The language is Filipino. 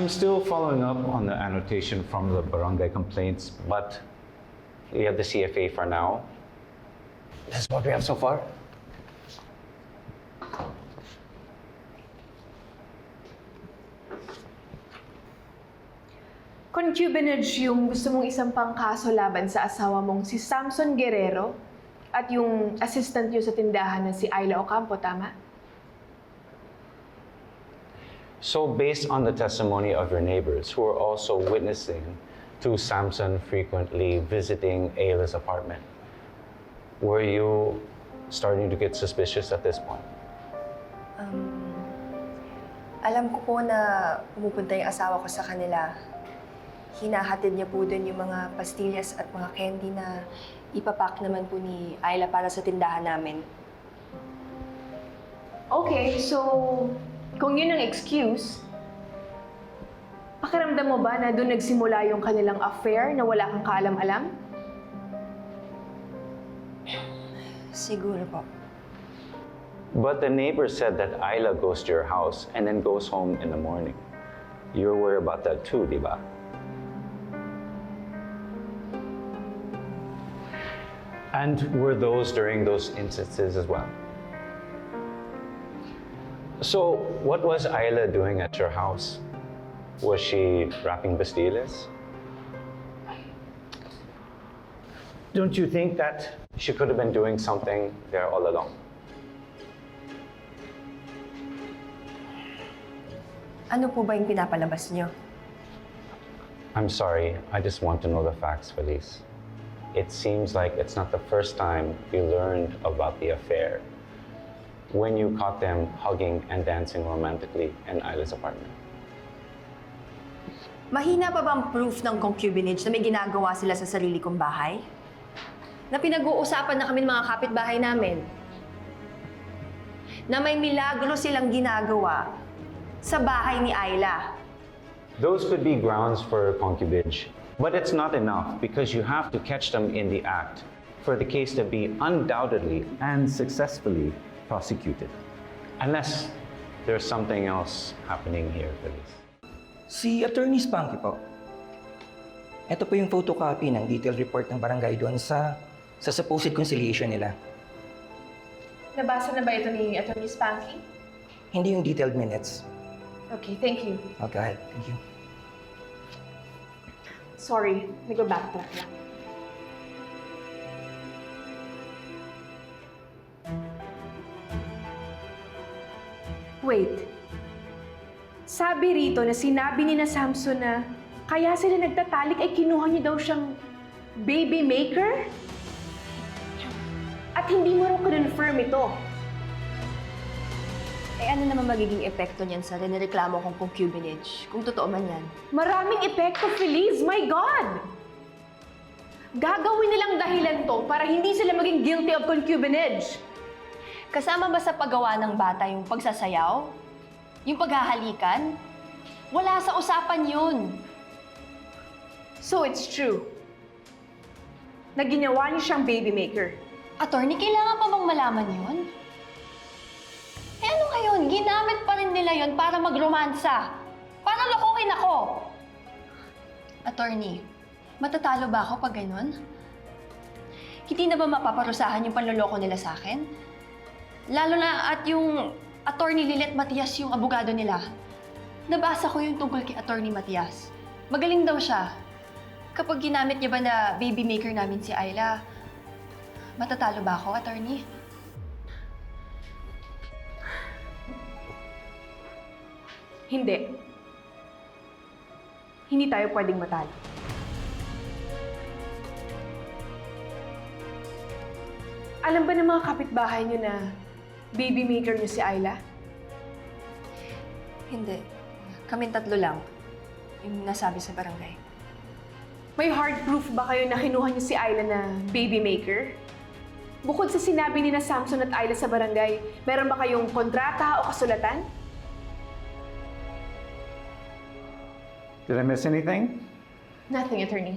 I'm still following up on the annotation from the barangay complaints, but we have the CFA for now. This is what we have so far. Concubinage yung gusto mong isang pangkaso laban sa asawa mong si Samson Guerrero at yung assistant niyo sa tindahan na si Ayla Ocampo, tama? So based on the testimony of your neighbors who are also witnessing to Samson frequently visiting Ayla's apartment, were you starting to get suspicious at this point? Alam ko po na pumupunta yung asawa ko sa kanila. Hinahatid niya po dun yung mga pastillas at mga candy na ipapak naman po ni Ayla para sa tindahan namin. Okay, so kung yun ang excuse, pakiramdam mo ba na doon nagsimula yung kanilang affair na wala kang kaalam-alam? Siguro po. But the neighbor said that Ayla goes to your house and then goes home in the morning. You're worried about that too, di ba? And were those during those instances as well? So, what was Ayla doing at your house? Was she wrapping pastillas? Don't you think that she could have been doing something there all along? Ano po ba yung pinapalabas niyo? I'm sorry, I just want to know the facts, Felice. It seems like it's not the first time you learned about the affair when you caught them hugging and dancing romantically in Ayla's apartment. Mahina pa bang proof ng concubinage na may ginagawa sila sa sarili kong bahay? Na pinag-uusapan na kami ng mga kapitbahay namin? Na may milagro silang ginagawa sa bahay ni Ayla? Those could be grounds for concubinage, but it's not enough because you have to catch them in the act for the case to be undoubtedly and successfully prosecuted. Unless there's something else happening here, Felice. Si Attorney Spanky po. Ito po yung photocopy ng detailed report ng barangay doon sa supposed conciliation nila. Nabasa na ba ito ni Attorney Spanky? Hindi yung detailed minutes. Okay, thank you. Oh, go ahead. Thank you. Sorry, nag-backtrack lang. Wait. Sabi rito na sinabi ni na Samson na kaya sila nagtatalik ay kinuha niya daw siyang baby maker? At hindi mo rin confirm ito. Eh ano naman magiging epekto niyan sa rinireklamo kong concubinage? Kung totoo man yan. Maraming epekto, Feliz! My God! Gagawin nilang dahilan to para hindi sila maging guilty of concubinage. Kasama ba sa paggawa ng bata yung pagsasayaw? Yung paghahalikan? Wala sa usapan yun. So it's true na ginawa niyo siyang baby maker. Attorney, kailangan pa bang malaman yun? Eh ano ngayon? Ginamit pa rin nila yun para magromansa. Para lokohin ako. Attorney, matatalo ba ako pag ganun? Hindi na ba mapaparusahan yung panloloko nila sa akin? Lalo na at yung Attorney Lilet Matias yung abogado nila. Nabasa ko yung tungkol kay Attorney Matias. Magaling daw siya. Kapag ginamit niya ba na baby maker namin si Ayla, matatalo ba ako, Attorney? Hindi. Hindi tayo pwedeng matalo. Alam ba ng mga kapitbahay niyo na baby maker niyo si Ayla? Hindi. Kaming tatlo lang. Yung nasabi sa barangay. May hard proof ba kayo na kinuha niyo si Ayla na baby maker? Bukod sa sinabi ni na Samson at Ayla sa barangay, meron ba kayong kontrata o kasulatan? Did I miss anything? Nothing, Attorney.